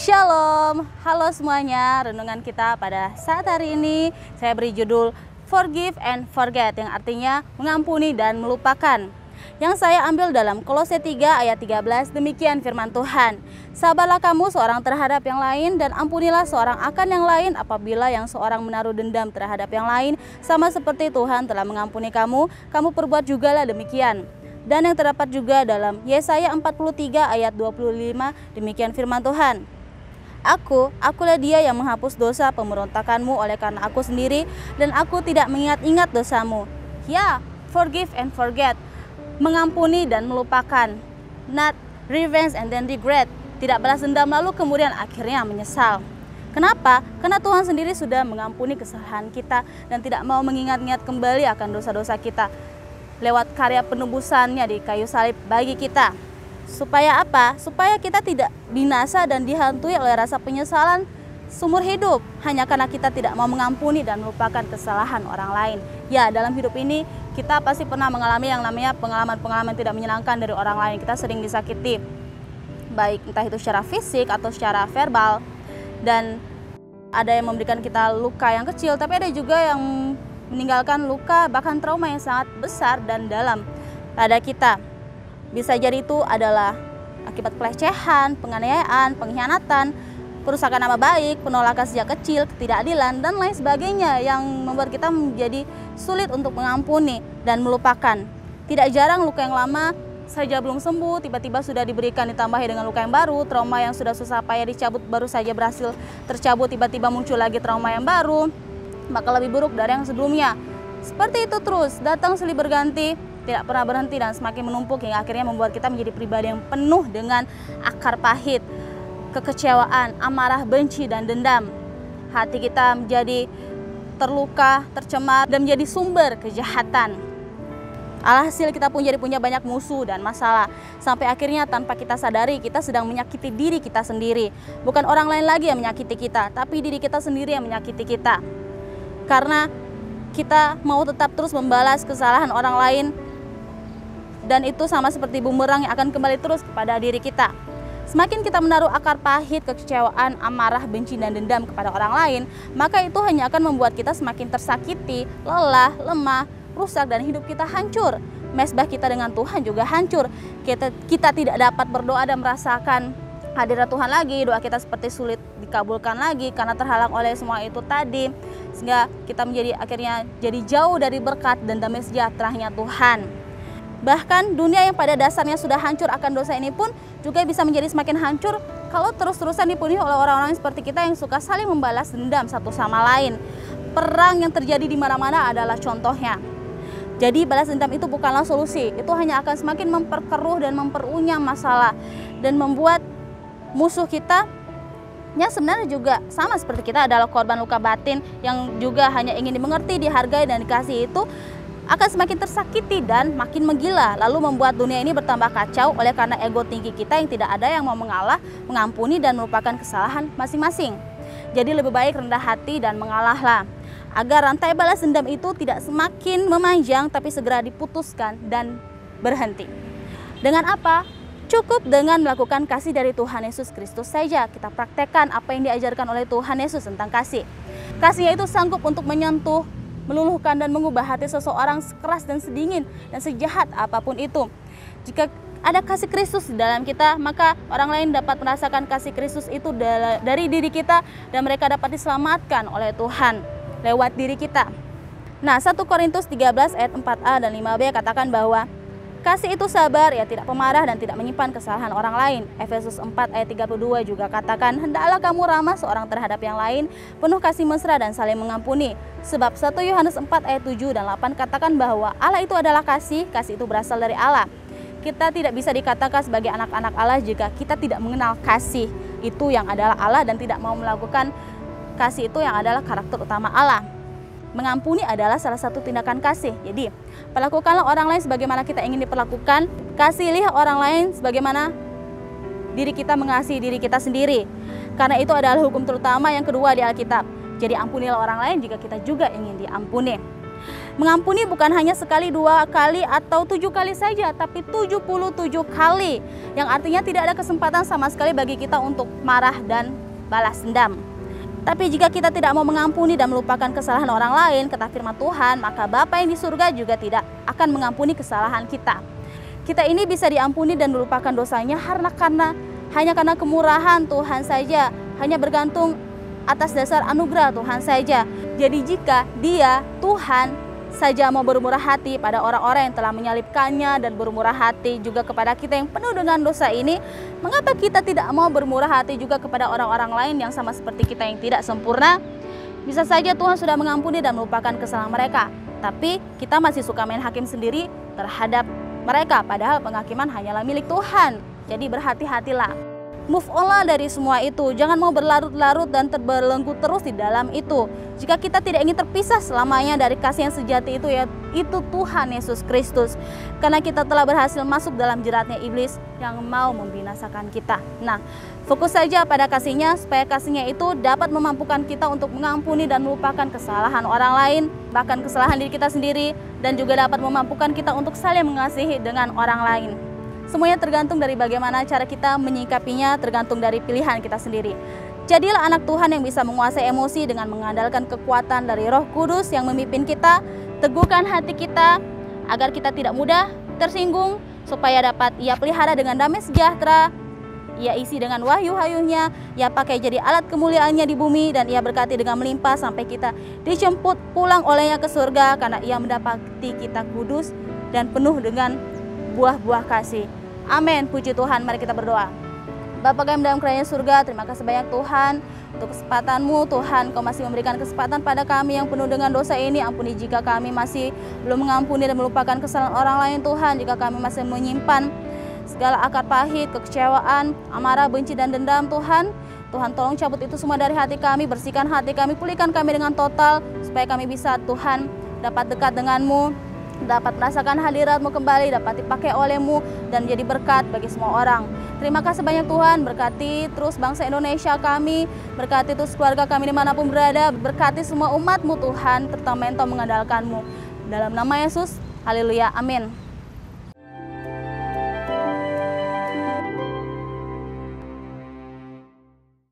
Shalom, halo semuanya. Renungan kita pada saat hari ini saya beri judul Forgive and Forget, yang artinya mengampuni dan melupakan. Yang saya ambil dalam Kolose 3 ayat 13, demikian firman Tuhan. Sabarlah kamu seorang terhadap yang lain, dan ampunilah seorang akan yang lain apabila yang seorang menaruh dendam terhadap yang lain, sama seperti Tuhan telah mengampuni kamu, kamu perbuat jugalah demikian. Dan yang terdapat juga dalam Yesaya 43 ayat 25, demikian firman Tuhan. Akulah dia yang menghapus dosa pemberontakanmu oleh karena aku sendiri, dan aku tidak mengingat-ingat dosamu. Ya, forgive and forget, mengampuni dan melupakan. Not revenge and then regret, tidak balas dendam lalu kemudian akhirnya menyesal. Kenapa? Karena Tuhan sendiri sudah mengampuni kesalahan kita dan tidak mau mengingat-ingat kembali akan dosa-dosa kita lewat karya penebusannya di kayu salib bagi kita. Supaya apa? Supaya kita tidak binasa dan dihantui oleh rasa penyesalan seumur hidup hanya karena kita tidak mau mengampuni dan melupakan kesalahan orang lain. Ya, dalam hidup ini kita pasti pernah mengalami yang namanya pengalaman-pengalaman tidak menyenangkan dari orang lain. Kita sering disakiti, baik entah itu secara fisik atau secara verbal, dan ada yang memberikan kita luka yang kecil, tapi ada juga yang meninggalkan luka bahkan trauma yang sangat besar dan dalam pada kita. Bisa jadi itu adalah akibat pelecehan, penganiayaan, pengkhianatan, perusakan nama baik, penolakan sejak kecil, ketidakadilan, dan lain sebagainya yang membuat kita menjadi sulit untuk mengampuni dan melupakan. Tidak jarang luka yang lama saja belum sembuh, tiba-tiba sudah diberikan ditambahi dengan luka yang baru. Trauma yang sudah susah payah dicabut baru saja berhasil tercabut, tiba-tiba muncul lagi trauma yang baru, maka lebih buruk dari yang sebelumnya. Seperti itu terus, datang silih berganti, tidak pernah berhenti dan semakin menumpuk hingga akhirnya membuat kita menjadi pribadi yang penuh dengan akar pahit, kekecewaan, amarah, benci, dan dendam. Hati kita menjadi terluka, tercemar, dan menjadi sumber kejahatan. Alhasil kita pun jadi punya banyak musuh dan masalah, sampai akhirnya tanpa kita sadari kita sedang menyakiti diri kita sendiri. Bukan orang lain lagi yang menyakiti kita, tapi diri kita sendiri yang menyakiti kita. Karena kita mau tetap terus membalas kesalahan orang lain, dan itu sama seperti bumerang yang akan kembali terus kepada diri kita. Semakin kita menaruh akar pahit, kekecewaan, amarah, benci, dan dendam kepada orang lain, maka itu hanya akan membuat kita semakin tersakiti, lelah, lemah, rusak, dan hidup kita hancur. Mesbah kita dengan Tuhan juga hancur. Kita tidak dapat berdoa dan merasakan hadirat Tuhan lagi. Doa kita seperti sulit dikabulkan lagi karena terhalang oleh semua itu tadi, sehingga kita menjadi akhirnya jadi jauh dari berkat dan damai sejahteranya Tuhan. Bahkan dunia yang pada dasarnya sudah hancur akan dosa ini pun juga bisa menjadi semakin hancur kalau terus-terusan dipenuhi oleh orang-orang seperti kita yang suka saling membalas dendam satu sama lain. Perang yang terjadi di mana-mana adalah contohnya. Jadi balas dendam itu bukanlah solusi, itu hanya akan semakin memperkeruh dan memperunyam masalah dan membuat musuh kita yang sebenarnya juga sama seperti kita adalah korban luka batin yang juga hanya ingin dimengerti, dihargai, dan dikasih, itu akan semakin tersakiti dan makin menggila, lalu membuat dunia ini bertambah kacau oleh karena ego tinggi kita yang tidak ada yang mau mengalah, mengampuni, dan melupakan kesalahan masing-masing. Jadi lebih baik rendah hati dan mengalahlah, agar rantai balas dendam itu tidak semakin memanjang tapi segera diputuskan dan berhenti. Dengan apa? Cukup dengan melakukan kasih dari Tuhan Yesus Kristus saja. Kita praktekkan apa yang diajarkan oleh Tuhan Yesus tentang kasih. Kasihnya itu sanggup untuk menyentuh, meluluhkan, dan mengubah hati seseorang sekeras dan sedingin dan sejahat apapun itu. Jika ada kasih Kristus di dalam kita, maka orang lain dapat merasakan kasih Kristus itu dari diri kita, dan mereka dapat diselamatkan oleh Tuhan lewat diri kita. Nah, 1 Korintus 13 ayat 4a dan 5b katakan bahwa kasih itu sabar, ia tidak pemarah dan tidak menyimpan kesalahan orang lain. Efesus 4 ayat 32 juga katakan, hendaklah kamu ramah seorang terhadap yang lain, penuh kasih mesra dan saling mengampuni. Sebab 1 Yohanes 4 ayat 7 dan 8 katakan bahwa Allah itu adalah kasih, kasih itu berasal dari Allah. Kita tidak bisa dikatakan sebagai anak-anak Allah jika kita tidak mengenal kasih itu yang adalah Allah dan tidak mau melakukan kasih itu yang adalah karakter utama Allah. Mengampuni adalah salah satu tindakan kasih. Jadi, perlakukanlah orang lain sebagaimana kita ingin diperlakukan. Kasihilah orang lain sebagaimana diri kita mengasihi diri kita sendiri. Karena itu adalah hukum terutama yang kedua di Alkitab. Jadi ampunilah orang lain jika kita juga ingin diampuni. Mengampuni bukan hanya sekali, 2 kali, atau 7 kali saja, tapi 77 kali. Yang artinya tidak ada kesempatan sama sekali bagi kita untuk marah dan balas dendam. Tapi jika kita tidak mau mengampuni dan melupakan kesalahan orang lain, kata firman Tuhan, maka Bapa yang di surga juga tidak akan mengampuni kesalahan kita. Kita ini bisa diampuni dan melupakan dosanya hanya karena kemurahan Tuhan saja, hanya bergantung atas dasar anugerah Tuhan saja. Jadi jika Dia, Tuhan, saja mau bermurah hati pada orang-orang yang telah menyalibkannya dan bermurah hati juga kepada kita yang penuh dengan dosa ini, mengapa kita tidak mau bermurah hati juga kepada orang-orang lain yang sama seperti kita yang tidak sempurna? Bisa saja Tuhan sudah mengampuni dan melupakan kesalahan mereka, tapi kita masih suka main hakim sendiri terhadap mereka, padahal penghakiman hanyalah milik Tuhan. Jadi berhati-hatilah. Move on lah dari semua itu. Jangan mau berlarut-larut dan terbelenggu terus di dalam itu. Jika kita tidak ingin terpisah selamanya dari kasih yang sejati itu, yaitu Tuhan Yesus Kristus. Karena kita telah berhasil masuk dalam jeratnya iblis yang mau membinasakan kita. Nah, fokus saja pada kasih-Nya supaya kasih-Nya itu dapat memampukan kita untuk mengampuni dan melupakan kesalahan orang lain, bahkan kesalahan diri kita sendiri, dan juga dapat memampukan kita untuk saling mengasihi dengan orang lain. Semuanya tergantung dari bagaimana cara kita menyikapinya, tergantung dari pilihan kita sendiri. Jadilah anak Tuhan yang bisa menguasai emosi dengan mengandalkan kekuatan dari Roh Kudus yang memimpin kita. Teguhkan hati kita agar kita tidak mudah tersinggung, supaya dapat Ia pelihara dengan damai sejahtera. Ia isi dengan wahyu-wahyunya, Ia pakai jadi alat kemuliaannya di bumi, dan Ia berkati dengan melimpah sampai kita dijemput pulang olehnya ke surga, karena Ia mendapati kita kudus dan penuh dengan buah-buah kasih. Amin, puji Tuhan. Mari kita berdoa. Bapa kami dalam kerajaan surga, terima kasih banyak Tuhan untuk kesempatan-Mu. Tuhan, Kau masih memberikan kesempatan pada kami yang penuh dengan dosa ini. Ampuni jika kami masih belum mengampuni dan melupakan kesalahan orang lain Tuhan. Jika kami masih menyimpan segala akar pahit, kekecewaan, amarah, benci, dan dendam Tuhan. Tuhan, tolong cabut itu semua dari hati kami, bersihkan hati kami, pulihkan kami dengan total, supaya kami bisa Tuhan dapat dekat dengan-Mu, dapat merasakan hadirat-Mu kembali, dapat dipakai oleh-Mu dan menjadi berkat bagi semua orang. Terima kasih banyak Tuhan, berkati terus bangsa Indonesia kami, berkati terus keluarga kami dimanapun berada, berkati semua umat-Mu Tuhan, terutama yang mengandalkan-Mu. Dalam nama Yesus, haleluya, amin.